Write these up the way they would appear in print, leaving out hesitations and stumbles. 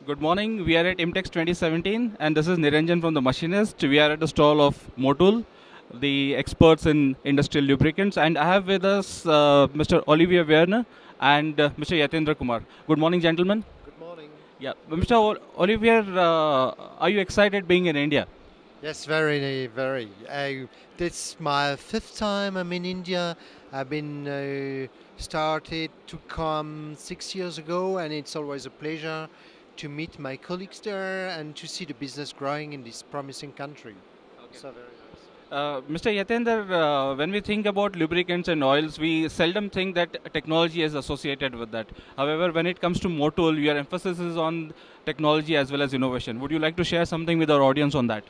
Good morning. We are at Imtex 2017, and this is Niranjan from the Machinist. We are at the stall of Motul, the experts in industrial lubricants, and I have with us Mr. Olivier Vergnes and Mr. Yatendra Kumar. Good morning, gentlemen. Good morning. Yeah, Mr. Olivier, are you excited being in India? Yes, very, very. This my fifth time I'm in India. I've been started to come 6 years ago, and it's always a pleasure to meet my colleagues there and to see the business growing in this promising country. Okay. So very nice. Mr. Yatendra, when we think about lubricants and oils, we seldom think that technology is associated with that. However, when it comes to Motul, your emphasis is on technology as well as innovation. Would you like to share something with our audience on that?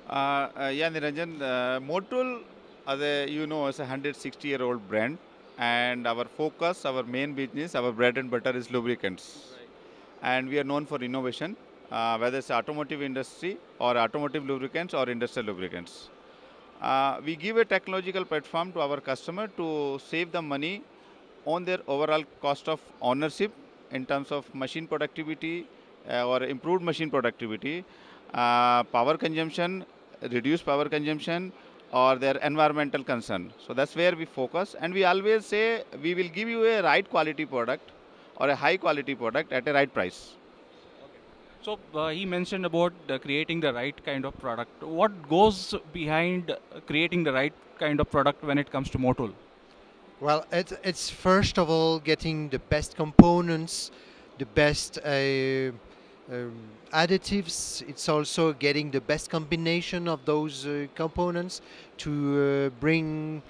Yeah, Niranjan, Motul, is a 160-year-old brand, and our focus, our main business, our bread and butter is lubricants, and we are known for innovation, whether it's automotive industry or automotive lubricants or industrial lubricants. We give a technological platform to our customer to save them money on their overall cost of ownership in terms of machine productivity or improved machine productivity, power consumption, reduced power consumption, or their environmental concern. So that's where we focus, and we always say we will give you a right quality product or a high quality product at a right price. So he mentioned about creating the right kind of product. What goes behind creating the right kind of product when it comes to Motul? Well, it's first of all getting the best components, the best additives. It's also getting the best combination of those components to bring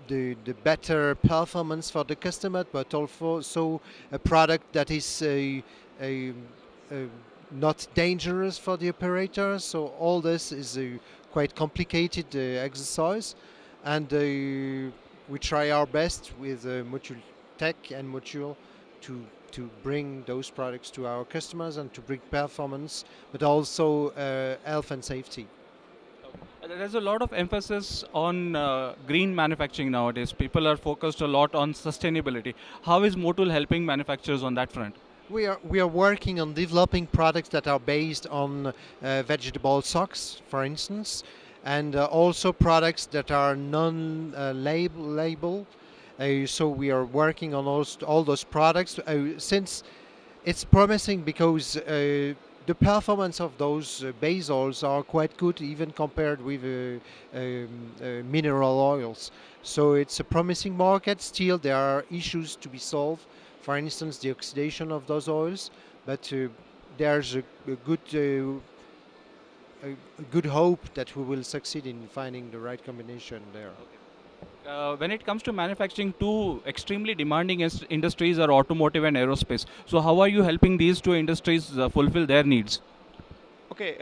the, the better performance for the customer, but also a product that is uh, not dangerous for the operator. So all this is a quite complicated exercise, and we try our best with Motul Tech and Motul to bring those products to our customers and to bring performance, but also health and safety. There's a lot of emphasis on green manufacturing nowadays. People are focused a lot on sustainability. How is Motul helping manufacturers on that front? We are working on developing products that are based on vegetable socks, for instance, and also products that are non-label. So we are working on all those products since it's promising because the performance of those base oils are quite good, even compared with mineral oils. So it's a promising market. Still, there are issues to be solved. For instance, the oxidation of those oils, but there's a good hope that we will succeed in finding the right combination there. When it comes to manufacturing, two extremely demanding industries are automotive and aerospace. So, how are you helping these two industries fulfill their needs? Okay,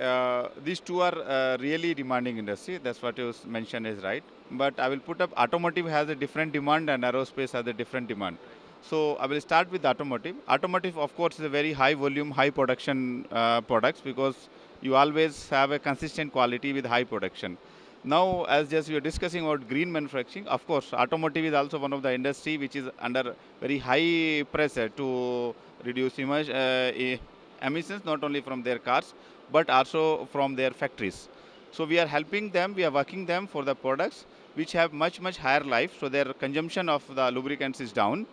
these two are really demanding industry. That's what you mentioned is right. But I will put up automotive has a different demand and aerospace has a different demand. So I will start with automotive. Automotive, of course, is a very high volume, high production products because you always have a consistent quality with high production. Now, as just we are discussing about green manufacturing, of course, automotive is also one of the industry which is under very high pressure to reduce emissions not only from their cars but also from their factories. So we are helping them, we are working them for the products which have much higher life, so their consumption of the lubricants is down,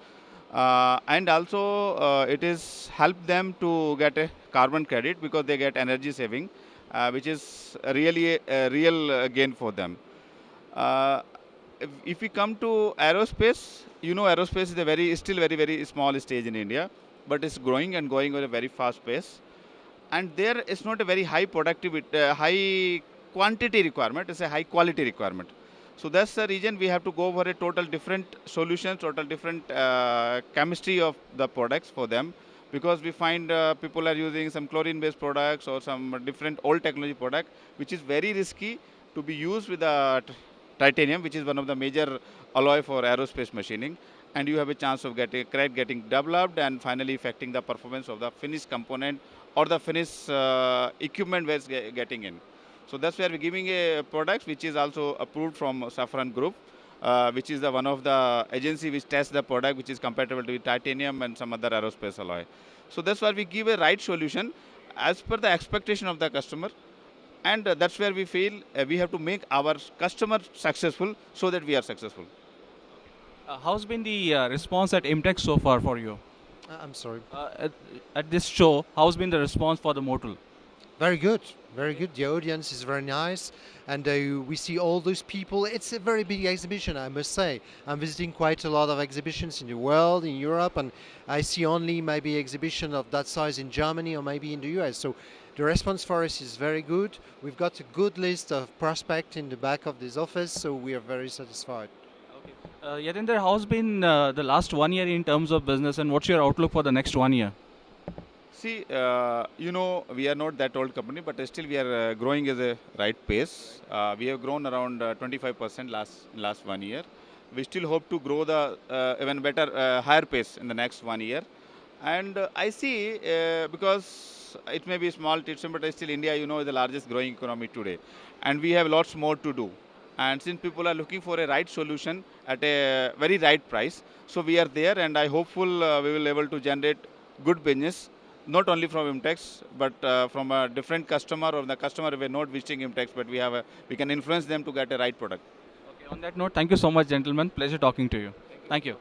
and also it is help them to get a carbon credit because they get energy saving, which is really a real gain for them. Uh, if we come to aerospace, aerospace is a still very small stage in India, but it's growing and going at a very fast pace. And there is not a very high productivity, high quantity requirement, it's a high quality requirement. So that's the reason we have to go for a total different solution, total different chemistry of the products for them, because we find people are using some chlorine based products or some different old technology product, which is very risky to be used with the titanium, which is one of the major alloy for aerospace machining, and you have a chance of getting crack getting developed and finally affecting the performance of the finished component or the finished equipment where it's getting in. So that's where we're giving a product which is also approved from Saffron Group, which is the one of the agency which tests the product which is compatible with titanium and some other aerospace alloy. So that's why we give a right solution as per the expectation of the customer. And that's where we feel we have to make our customer successful so that we are successful. How's been the response at Imtex so far for you? I'm sorry. At, at this show, how's been the response for the Motul? Very good, very good. The audience is very nice, and we see all those people. It's a very big exhibition, I must say. I'm visiting quite a lot of exhibitions in the world, in Europe, and I see only maybe exhibition of that size in Germany or maybe in the US. So the response for us is very good. We've got a good list of prospects in the back of this office, so we are very satisfied. Okay. Yatendra, how's been the last 1 year in terms of business, and what's your outlook for the next 1 year? See, we are not that old company, but still we are growing at a right pace. We have grown around 25% last 1 year. We still hope to grow the even better, higher pace in the next 1 year. And I see, because it may be small, but still India, is the largest growing economy today. And we have lots more to do. And since people are looking for a right solution at a very right price, so we are there, and I hopeful we will able to generate good business, not only from Imtex, but from a different customer, or the customer we are not visiting Imtex, but we can influence them to get a right product. Okay, on that note, thank you so much, gentlemen. Pleasure talking to you. Thank you.